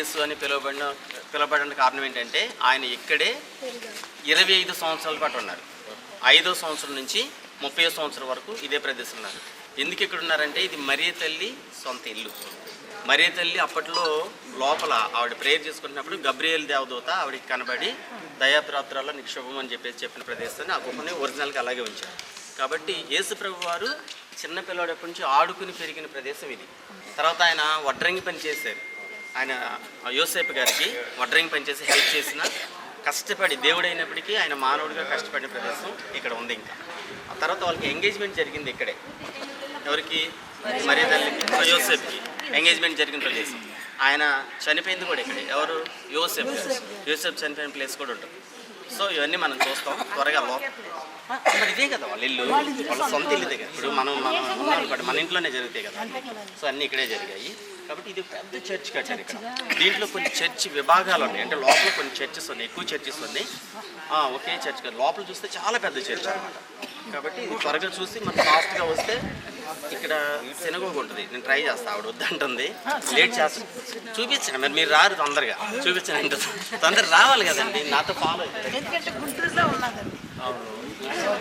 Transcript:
యేసు అని పిలువబడిన కారణం ఏంటంటే ఆయన ఇక్కడే 25 సంవత్సరాల పాటు ఉన్నారు. 5వ సంవత్సరం నుంచి 30వ సంవత్సరం వరకు ఇదే ప్రదేశం ఉన్నారు. ఎందుకు ఇక్కడ ఉన్నారంటే ఇది మరియ తల్లి సొంత ఇల్లు. మరియ తల్లి అప్పట్లో లోపల ఆవిడ ప్రేయర్ చేసుకుంటున్నప్పుడు గబ్రియేల్ దేవదూత ఆవిడకి కనబడి దయాప్రాప్తురాల్లో నిక్షోభం అని చెప్పిన ప్రదేశాన్ని ఆ గుహని ఒరిజినల్గా అలాగే ఉంచారు. కాబట్టి యేసు ప్రభు వారు చిన్న పిల్లవాడప్పటి నుంచి ఆడుకుని పెరిగిన ప్రదేశం ఇది. తర్వాత ఆయన వడ్రంగి పని చేశారు. ఆయన యోసేపు గారికి వడ్రంగి పని చేసి హెల్ప్ చేసిన కష్టపడి దేవుడైనప్పటికీ ఆయన మానవుడిగా కష్టపడిన ప్రదేశం ఇక్కడ ఉంది. ఇంకా ఆ తర్వాత వాళ్ళకి ఎంగేజ్మెంట్ జరిగింది ఇక్కడే. ఎవరికి? మరియ తల్లికి, యోసేపుకి ఎంగేజ్మెంట్ జరిగిన ప్రదేశం. ఆయన చనిపోయింది కూడా ఇక్కడే. ఎవరు? యోసేపు చనిపోయిన ప్లేస్ కూడా ఉంటుంది. సో ఇవన్నీ మనం చూస్తాం త్వరగా. మరి ఇదే కదా వాళ్ళ ఇల్లు, వాళ్ళ సొంత ఇల్లు దగ్గర. ఇప్పుడు మన ఇంట్లోనే జరుగుతాయి కదా. సో అన్నీ ఇక్కడే జరిగాయి. కాబట్టి ఇది పెద్ద చర్చ్ కట్టారు ఇక్కడ. దీంట్లో కొన్ని చర్చ్ విభాగాలు ఉన్నాయి. అంటే లోపల కొన్ని చర్చెస్ ఉన్నాయి, ఎక్కువ చర్చెస్ ఉన్నాయి. ఒకే చర్చ్ కాదు, లోపల చూస్తే చాలా పెద్ద చర్చ్ అనమాట. కాబట్టి ఇది త్వరగా చూసి మనం ఫాస్ట్గా వస్తే ఇక్కడ సినగోగ ఉంటుంది. నేను ట్రై చేస్తాను, ఆవిడ వద్దంటుంది, లేట్ చేస్తాను. చూపించాను, మరి మీరు రారు, తొందరగా చూపించాను. ఇంకా తొందరగా రావాలి కదండి, నాతో ఫాలో అవుతుంది. గుంటూరులో ఉన్నదండి. అవును.